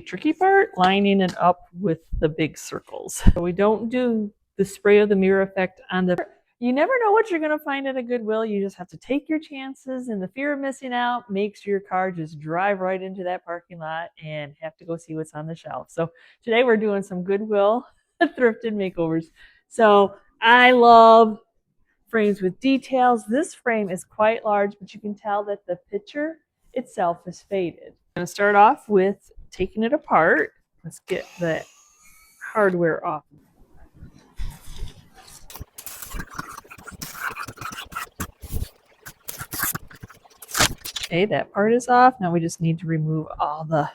tricky part, lining it up with the big circles. So we don't do the spray of the mirror effect on the... You never know what you're going to find at a Goodwill. You just have to take your chances, and the fear of missing out makes your car just drive right into that parking lot and have to go see what's on the shelf. So today we're doing some Goodwill thrifted makeovers. So I love frames with details. This frame is quite large, but you can tell that the picture itself is faded. I'm going to start off with taking it apart. Let's get the hardware off. Okay, that part is off. Now we just need to remove all the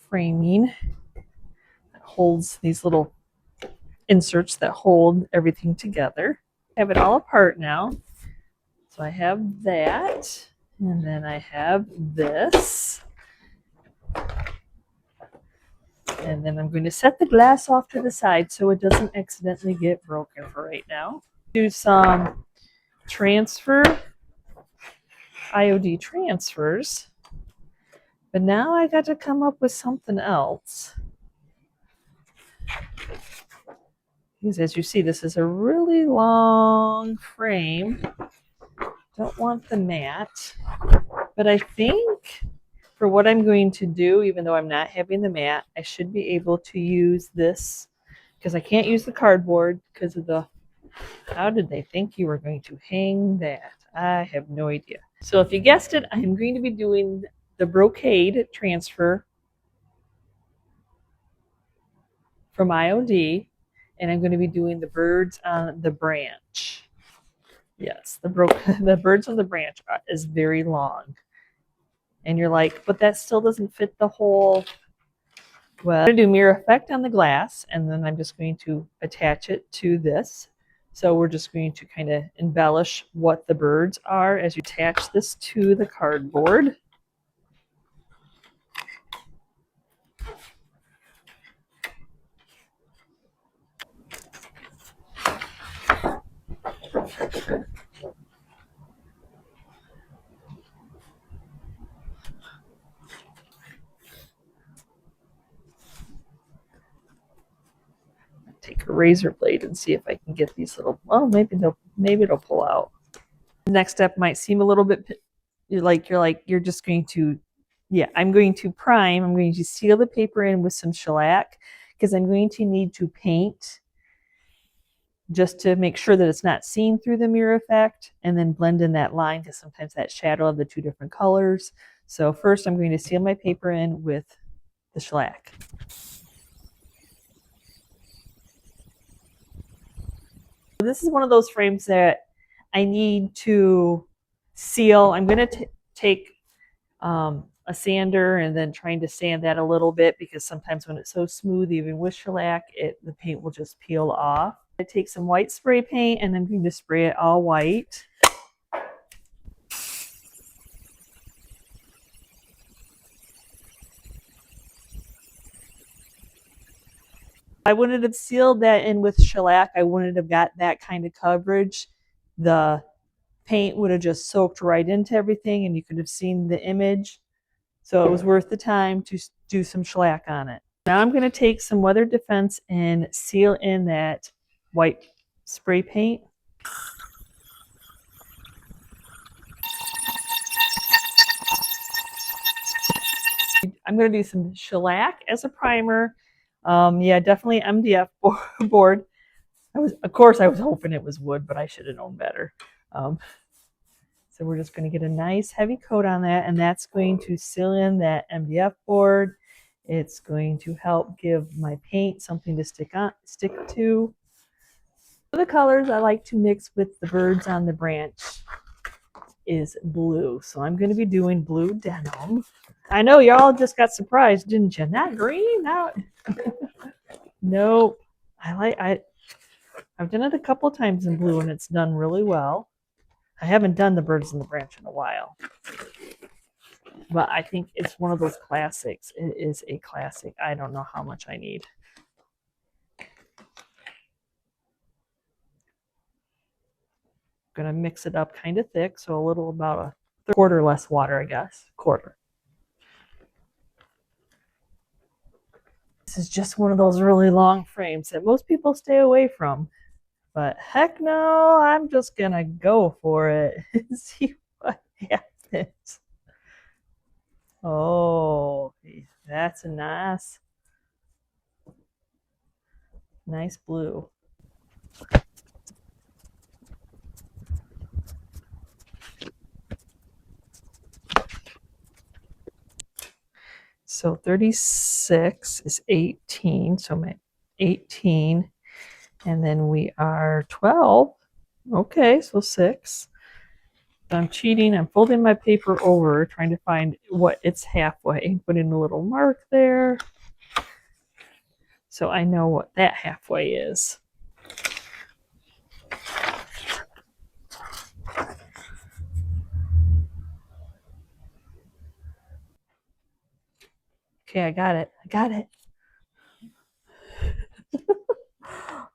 framing that holds these little inserts that hold everything together. I have it all apart now. So I have that, and then I have this. And then I'm going to set the glass off to the side so it doesn't accidentally get broken for right now. Do some transfer IOD transfers, but now I got to come up with something else. Because as you see, this is a really long frame. Don't want the mat, but I think for what I'm going to do, even though I'm not having the mat, I should be able to use this because I can't use the cardboard because of the... How did they think you were going to hang that? I have no idea. So if you guessed it, I'm going to be doing the brocade transfer from IOD, and I'm going to be doing the birds on the branch. Yes, the birds on the branch is very long. And you're like, but that still doesn't fit the whole... Well, I'm going to do mirror effect on the glass, and then I'm just going to attach it to this. So we're just going to kind of embellish what the birds are as you attach this to the cardboard. Take a razor blade and see if I can get these little... Oh, maybe it'll pull out. The next step might seem a little bit you're just going to... Yeah, I'm going to prime. I'm going to seal the paper in with some shellac because I'm going to need to paint just to make sure that it's not seen through the mirror effect, and then blend in that line because sometimes that shadow of the two different colors. So first I'm going to seal my paper in with the shellac. This is one of those frames that I need to seal. I'm going to take a sander and then trying to sand that a little bit because sometimes when it's so smooth, even with shellac, the paint will just peel off. I take some white spray paint and I'm going to spray it all white. I wouldn't have sealed that in with shellac. I wouldn't have got that kind of coverage. The paint would have just soaked right into everything and you could have seen the image. So it was worth the time to do some shellac on it. Now I'm going to take some Weather Defense and seal in that white spray paint. I'm going to do some shellac as a primer. Yeah, definitely MDF board. Of course, I was hoping it was wood, but I should have known better. So we're just going to get a nice heavy coat on that, and that's going to seal in that MDF board. It's going to help give my paint something to stick to. The colors I like to mix with the birds on the branch is blue. So I'm going to be doing blue denim. I know y'all just got surprised, didn't you? Not green, not... Nope. I've done it a couple of times in blue and it's done really well. I haven't done the birds on the branch in a while. But I think it's one of those classics. It is a classic. I don't know how much I need. I'm going to mix it up kind of thick, so a little about a quarter less water, I guess. Quarter. This is just one of those really long frames that most people stay away from. But heck no, I'm just gonna go for it and see what happens. Oh, that's a nice blue. So 36 is 18, so I'm at 18, and then we are 12. Okay, so 6. I'm cheating. I'm folding my paper over, trying to find what it's halfway. Put in a little mark there, so I know what that halfway is. Okay, I got it.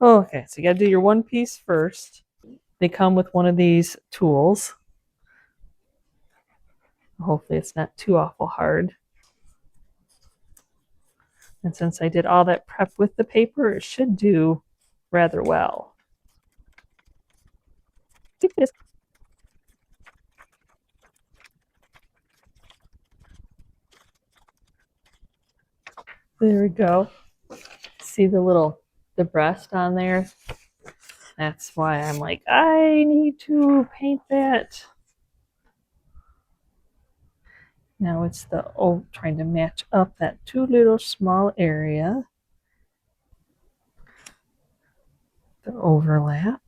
Okay, so you gotta do your one piece first. They come with one of these tools. Hopefully it's not too awful hard. And since I did all that prep with the paper, it should do rather well. There we go. See the breast on there? That's why I'm like, I need to paint that. Now it's trying to match up that too little small area. The overlap.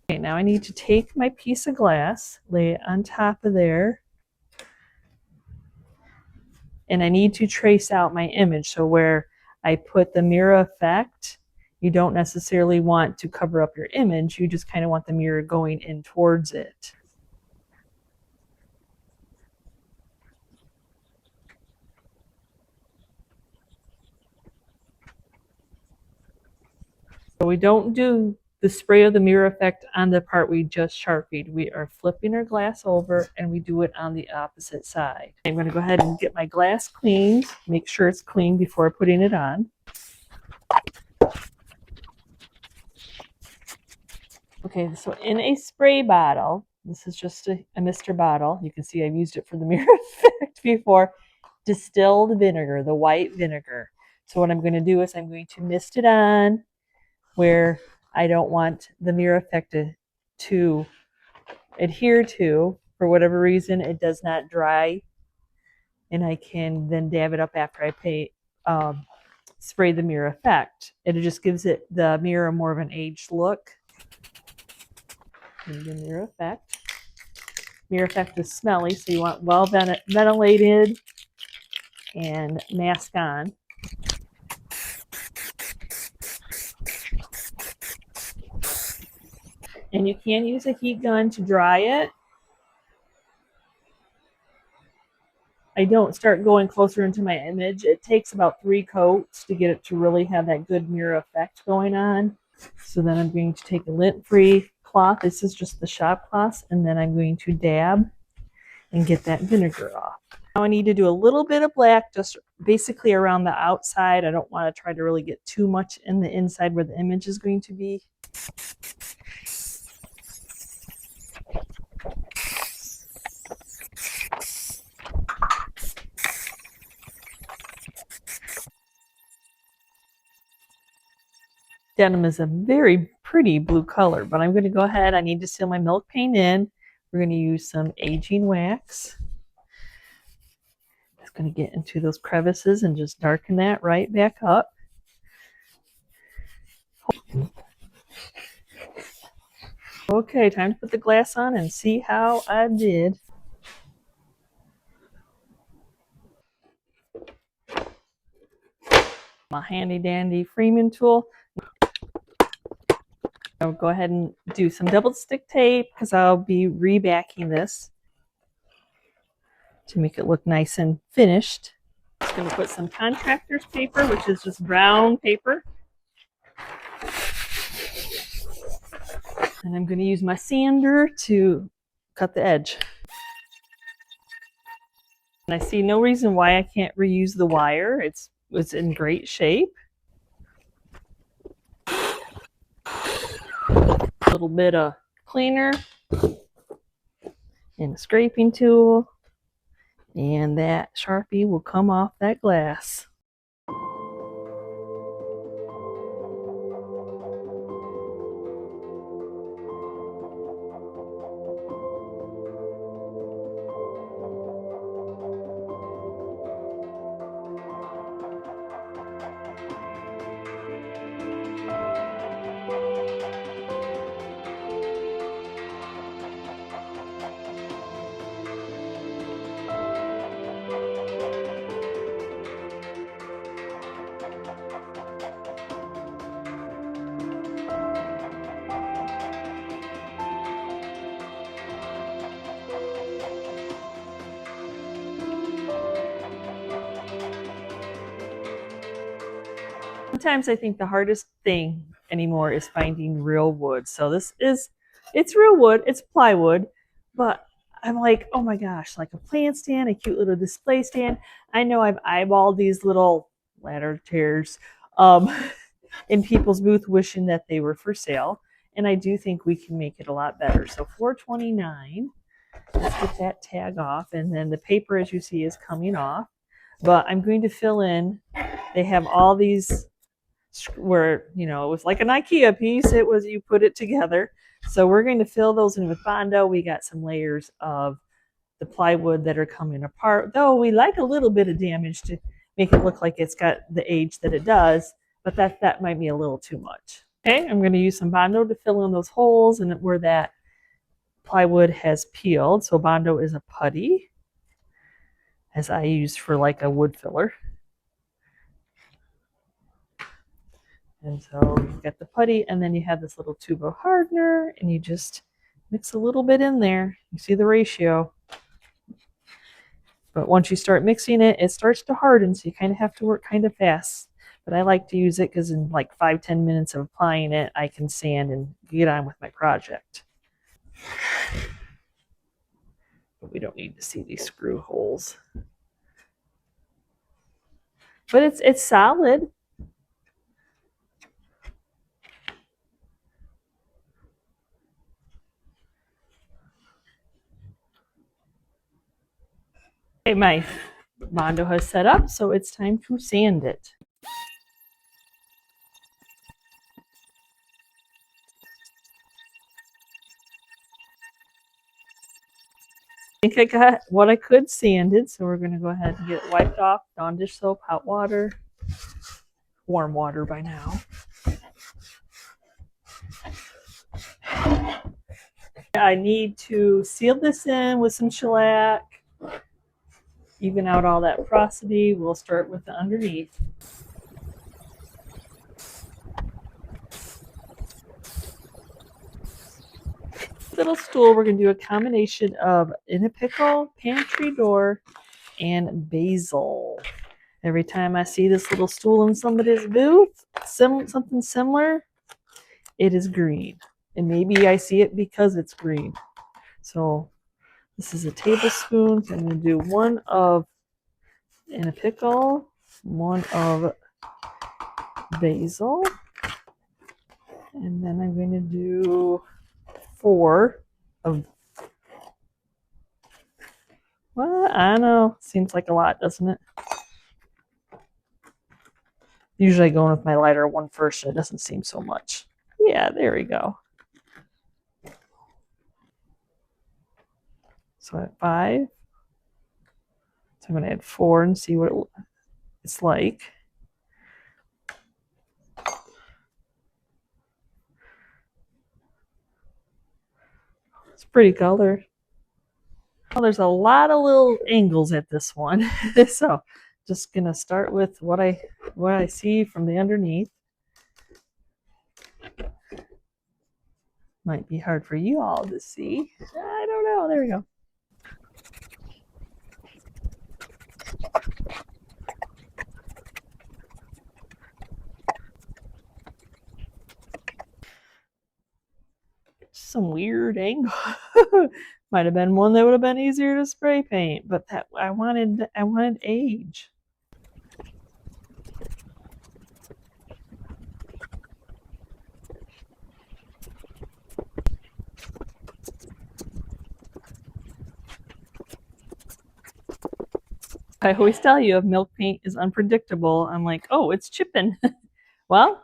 Okay, now I need to take my piece of glass, lay it on top of there, and I need to trace out my image. So where I put the mirror effect, you don't necessarily want to cover up your image, you just kind of want the mirror going in towards it. So we don't do the spray of the mirror effect on the part we just Sharpied. We are flipping our glass over and we do it on the opposite side. I'm going to go ahead and get my glass cleaned, make sure it's clean before putting it on. Okay, so in a spray bottle, this is just a Mr. bottle. You can see I've used it for the mirror effect before. Distilled vinegar, the white vinegar. So what I'm going to do is I'm going to mist it on where I don't want the mirror effect to adhere to. For whatever reason, it does not dry, and I can then dab it up after I spray the mirror effect. It just gives the mirror more of an aged look. And the mirror effect. Mirror effect is smelly, so you want well ventilated and mask on. And you can use a heat gun to dry it. I don't start going closer into my image. It takes about 3 coats to get it to really have that good mirror effect going on. So then I'm going to take a lint-free cloth. This is just the shop cloth, and then I'm going to dab and get that vinegar off. Now I need to do a little bit of black, just basically around the outside. I don't want to try to really get too much in the inside where the image is going to be. Denim is a very pretty blue color, but I'm going to go ahead. I need to seal my milk paint in. We're going to use some aging wax. It's going to get into those crevices and just darken that right back up. Okay, time to put the glass on and see how I did. My handy dandy Freeman tool. I'll go ahead and do some double stick tape because I'll be rebacking this to make it look nice and finished. I'm just going to put some contractor's paper, which is just brown paper. And I'm going to use my sander to cut the edge. And I see no reason why I can't reuse the wire. It's in great shape. A little bit of cleaner and a scraping tool, and that Sharpie will come off that glass. Sometimes I think the hardest thing anymore is finding real wood. So it's real wood, it's plywood, but I'm like, oh my gosh, like a plant stand, a cute little display stand. I know I've eyeballed these little ladder chairs in people's booth wishing that they were for sale. And I do think we can make it a lot better. So $4.29, let's get that tag off. And then the paper, as you see, is coming off. But I'm going to fill in, they have all these where, you know, it was like an IKEA piece. It was, you put it together. So we're going to fill those in with Bondo. We got some layers of the plywood that are coming apart, though we like a little bit of damage to make it look like it's got the age that it does, but that might be a little too much. Okay, I'm going to use some Bondo to fill in those holes and where that plywood has peeled. So Bondo is a putty, as I use for like a wood filler. And so you've got the putty, and then you have this little tube of hardener, and you just mix a little bit in there. You see the ratio. But once you start mixing it, it starts to harden, so you kind of have to work kind of fast. But I like to use it because in like 5-10 minutes of applying it, I can sand and get on with my project. But we don't need to see these screw holes. But it's solid. Okay, my Bondo has set up, so it's time to sand it. I think I got what I could sanded, so we're going to go ahead and get it wiped off. Dawn dish soap, hot water, warm water by now. I need to seal this in with some shellac, even out all that porosity. We'll start with the underneath. Little stool, we're going to do a combination of in a pickle, pantry door, and basil. Every time I see this little stool in somebody's booth, something similar, it is green. And maybe I see it because it's green. So this is a tablespoon. So I'm going to do one of in a pickle, one of basil, and then I'm going to do 4 of, well, I don't know, seems like a lot, doesn't it? Usually going with my lighter one first, and it doesn't seem so much. Yeah, there we go. So I have 5. So I'm going to add 4 and see what it's like. It's a pretty color. Well, there's a lot of little angles at this one. So just going to start with what I see from the underneath. Might be hard for you all to see. I don't know. There we go. Some weird angle. Might have been one that would have been easier to spray paint, but that I wanted age. I always tell you if milk paint is unpredictable, I'm like, oh, it's chipping. Well,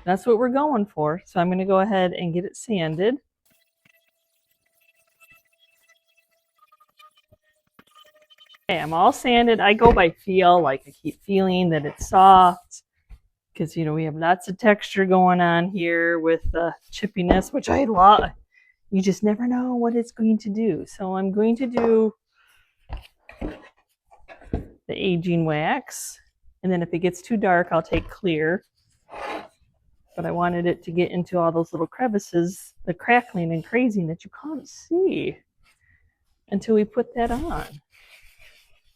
that's what we're going for. So I'm going to go ahead and get it sanded. Okay, I'm all sanded. I go by feel, like I keep feeling that it's soft because, you know, we have lots of texture going on here with the chippiness, which I love. You just never know what it's going to do. So I'm going to do the aging wax, and then if it gets too dark, I'll take clear. But I wanted it to get into all those little crevices, the crackling and crazing that you can't see until we put that on.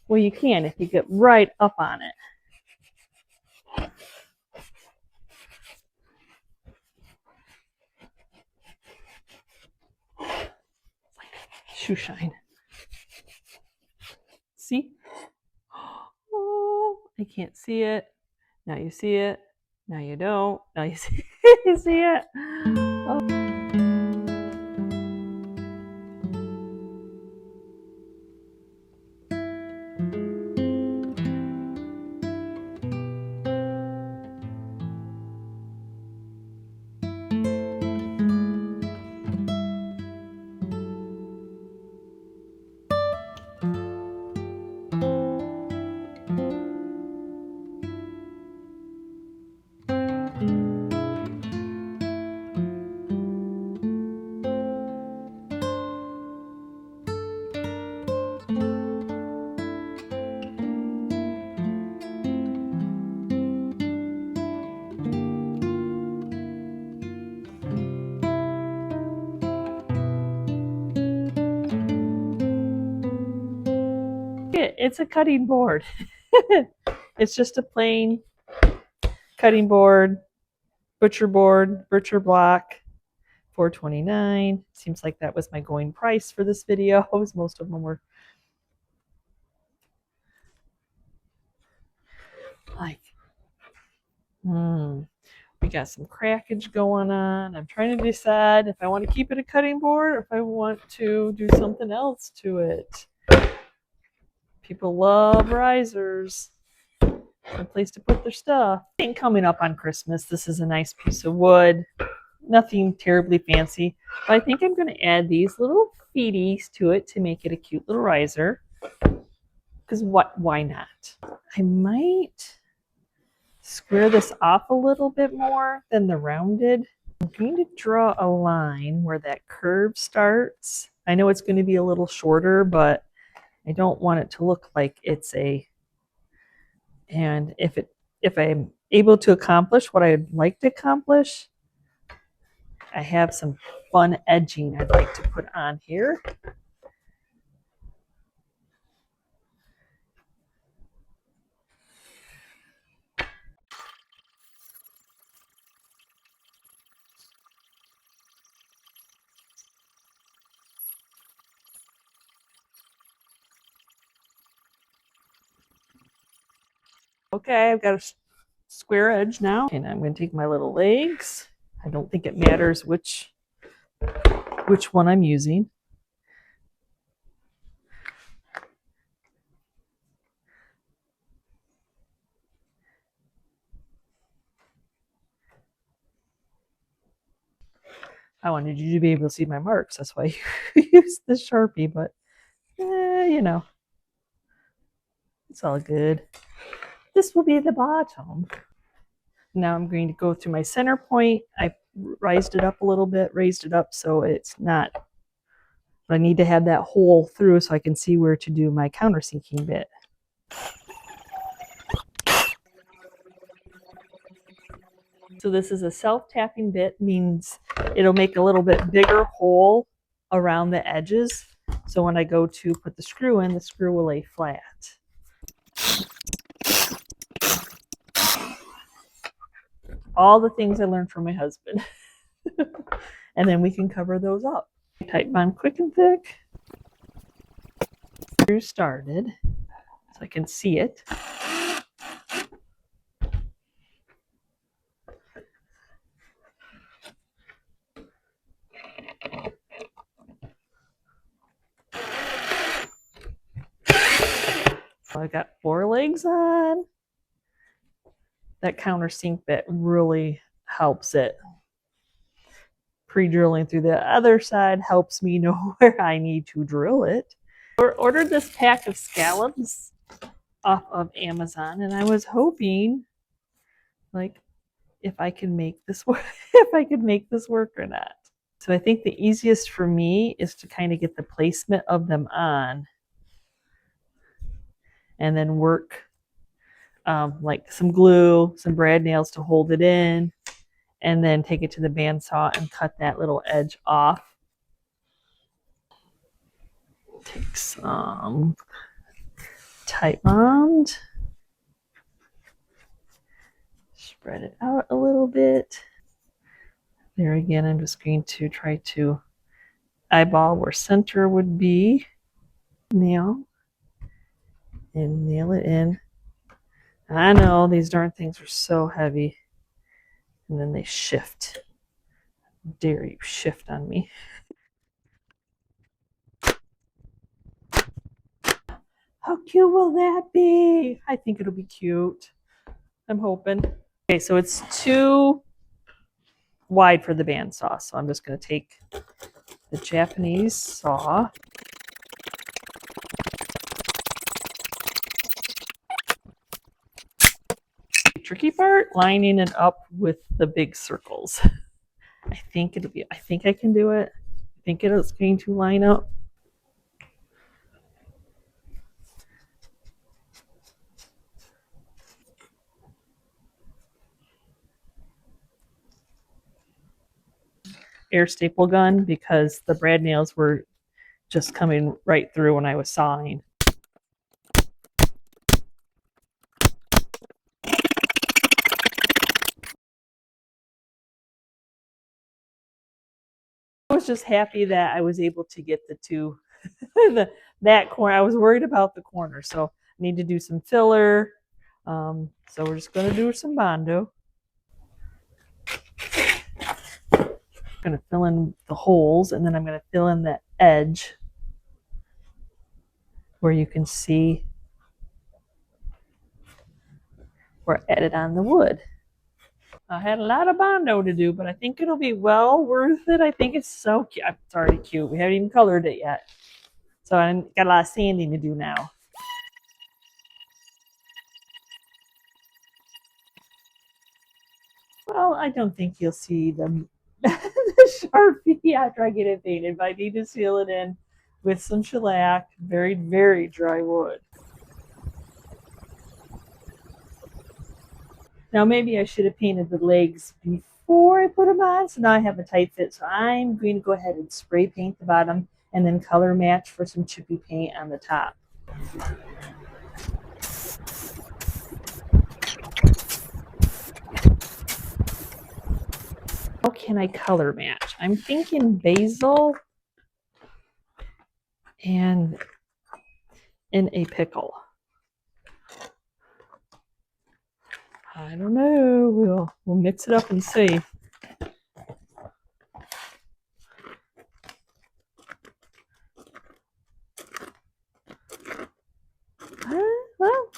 Well, you can if you get right up on it. Shoe shine. See? Oh, I can't see it. Now you see it. Now you don't. Now you see, you see it. Oh. It's a cutting board. It's just a plain cutting board, butcher block, $4.29. Seems like that was my going price for this video. Most of them were like, we got some crackage going on. I'm trying to decide if I want to keep it a cutting board or if I want to do something else to it. People love risers. A place to put their stuff. I think coming up on Christmas, this is a nice piece of wood. Nothing terribly fancy. But I think I'm going to add these little feeties to it to make it a cute little riser. Because why not? I might square this off a little bit more than the rounded. I'm going to draw a line where that curve starts. I know it's going to be a little shorter, but I don't want it to look like it's a... And if I'm able to accomplish what I'd like to accomplish, I have some fun edging I'd like to put on here. Okay, I've got a square edge now, and I'm going to take my little legs. I don't think it matters which one I'm using. I wanted you to be able to see my marks. That's why I used the Sharpie, but you know, it's all good. This will be the bottom. Now I'm going to go through my center point. I raised it up a little bit, raised it up so it's not, but I need to have that hole through so I can see where to do my countersinking bit. So this is a self-tapping bit, means it'll make a little bit bigger hole around the edges. So when I go to put the screw in, the screw will lay flat. All the things I learned from my husband. And then we can cover those up. Tight bond quick and thick. Started so I can see it. So I got 4 legs on. That countersink bit really helps it. Pre-drilling through the other side helps me know where I need to drill it. I ordered this pack of scallops off of Amazon, and I was hoping, like, if I can make this work, if I could make this work or not. So I think the easiest for me is to kind of get the placement of them on, and then work like some glue, some brad nails to hold it in, and then take it to the bandsaw and cut that little edge off. Take some Titebond, spread it out a little bit. There again, I'm just going to try to eyeball where center would be. Nail and nail it in. I know these darn things are so heavy, and then they shift. Dare you shift on me. How cute will that be? I think it'll be cute. I'm hoping. Okay, so it's too wide for the bandsaw, so I'm just going to take the Japanese saw. The tricky part, lining it up with the big circles. I think I can do it. I think it's going to line up. Air staple gun because the brad nails were just coming right through when I was sawing. I was just happy that I was able to get the two, that corner. I was worried about the corner, so I need to do some filler. So we're just going to do some Bondo. I'm going to fill in the holes, and then I'm going to fill in that edge where you can see where I added on the wood. I had a lot of Bondo to do, but I think it'll be well worth it. I think it's so cute. It's already cute. We haven't even colored it yet. So I've got a lot of sanding to do now. Well, I don't think you'll see the Sharpie after I get it painted, but I need to seal it in with some shellac, very, very dry wood. Now maybe I should have painted the legs before I put them on, so now I have a tight fit. So I'm going to go ahead and spray paint the bottom and then color match for some chippy paint on the top. How can I color match? I'm thinking basil and in a pickle. I don't know. We'll mix it up and see. Well,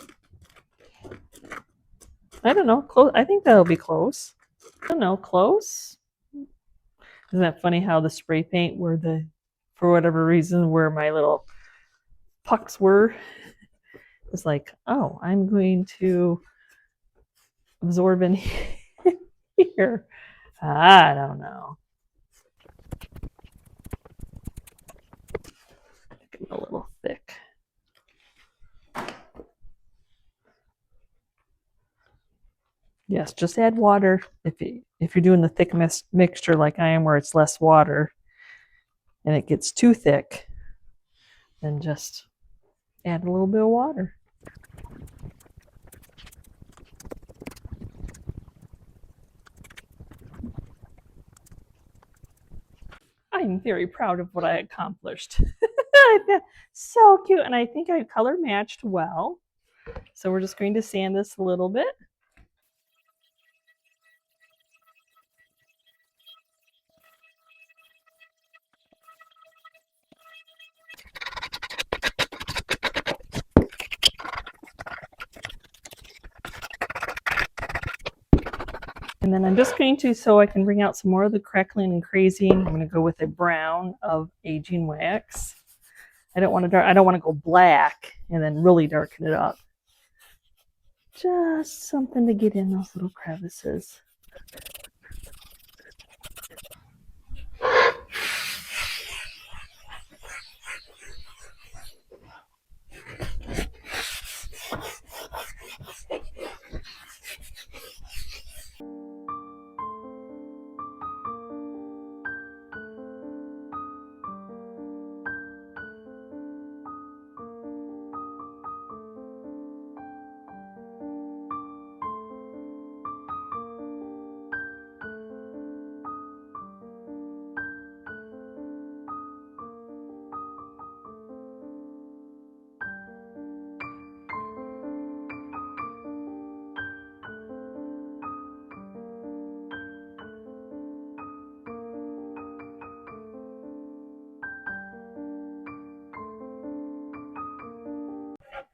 I don't know. Close. I think that'll be close. I don't know. Close. Isn't that funny how the spray paint were for whatever reason, where my little pucks were? It's like, oh, I'm going to absorb in here. I don't know. Make it a little thick. Yes, just add water if you're doing the thick mixture like I am, where it's less water and it gets too thick, then just add a little bit of water. I'm very proud of what I accomplished. So cute. And I think I color matched well. So we're just going to sand this a little bit. And then I'm just going to, so I can bring out some more of the crackling and crazing, I'm going to go with a brown of aging wax. I don't want to go black and then really darken it up. Just something to get in those little crevices.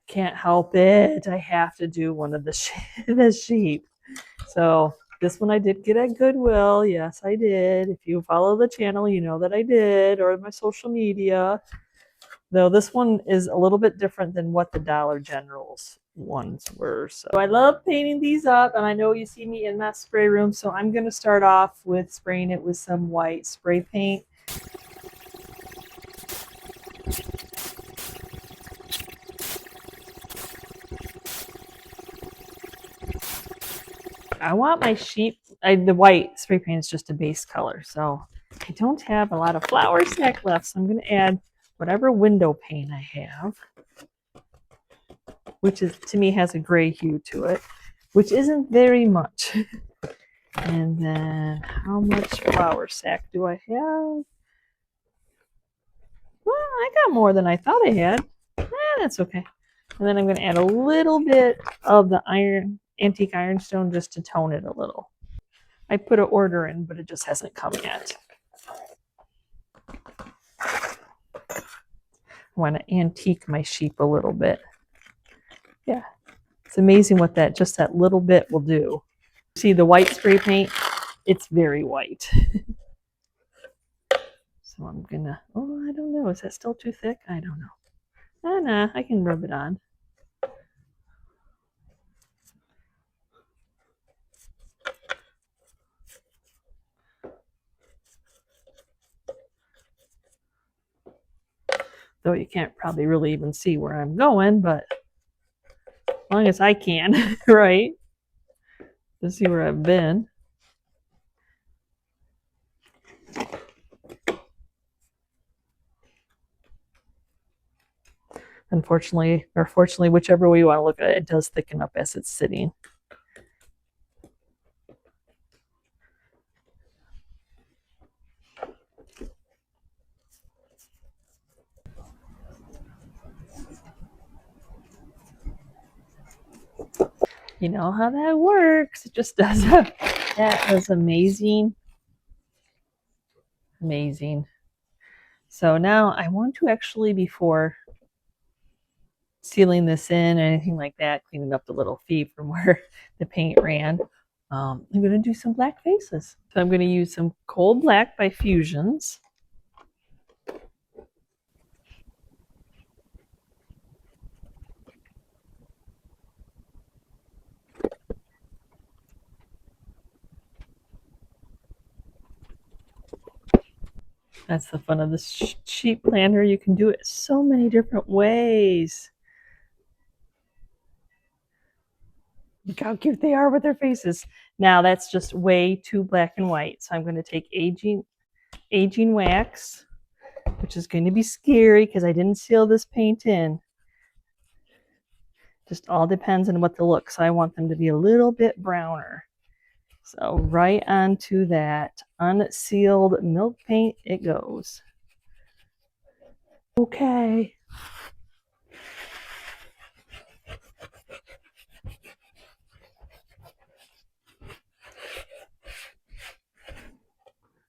Can't help it. I have to do one of the sheep. So this one I did get at Goodwill. Yes, I did. If you follow the channel, you know that I did, or my social media. Though this one is a little bit different than what the Dollar General's ones were. So I love painting these up, and I know you see me in that spray room, so I'm going to start off with spraying it with some white spray paint. I want my sheep, the white spray paint is just a base color, so I don't have a lot of flour sack left, so I'm going to add whatever window paint I have, which is, to me, has a gray hue to it, which isn't very much. And then how much flour sack do I have? Well, I got more than I thought I had. That's okay. And then I'm going to add a little bit of the antique ironstone just to tone it a little. I put an order in, but it just hasn't come yet. I want to antique my sheep a little bit. Yeah, it's amazing what just that little bit will do. See the white spray paint? It's very white. So I'm gonna, oh, I don't know. Is that still too thick? I don't know. Nah, I can rub it on. Though you can't probably really even see where I'm going, but as long as I can, right? To see where I've been. Unfortunately, or fortunately, whichever way you want to look at it, it does thicken up as it's sitting. You know how that works. It just does. That was amazing. Amazing. So now I want to actually, before sealing this in or anything like that, cleaning up the little feet from where the paint ran, I'm going to do some black faces. So I'm going to use some Cold Black by Fusions. That's the fun of this sheet planner. You can do it so many different ways. Look how cute they are with their faces. Now that's just way too black and white. So I'm going to take aging wax, which is going to be scary because I didn't seal this paint in. Just all depends on what the look. So I want them to be a little bit browner. So right onto that unsealed milk paint it goes. Okay.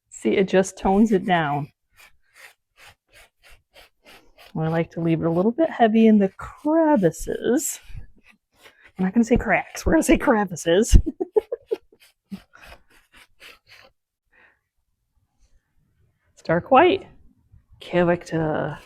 See, it just tones it down. I like to leave it a little bit heavy in the crevices. I'm not going to say cracks. We're going to say crevices. It's dark white. Character.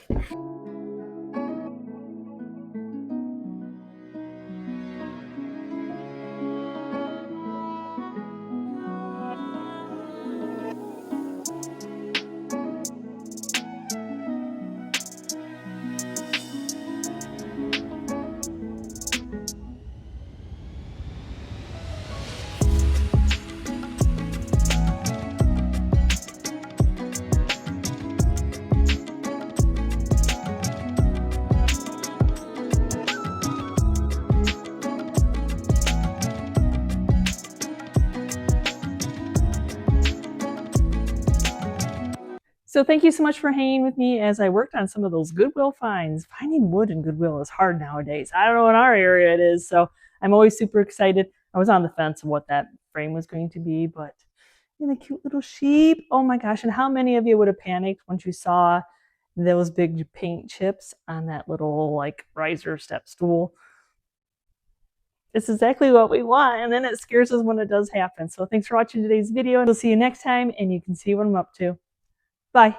So thank you so much for hanging with me as I worked on some of those Goodwill finds. Finding wood in Goodwill is hard nowadays. I don't know in our area it is, so I'm always super excited. I was on the fence of what that frame was going to be, but and the cute little sheep. Oh my gosh, and how many of you would have panicked once you saw those big paint chips on that little like riser step stool? It's exactly what we want, and then it scares us when it does happen. So thanks for watching today's video, and we'll see you next time, and you can see what I'm up to. Bye.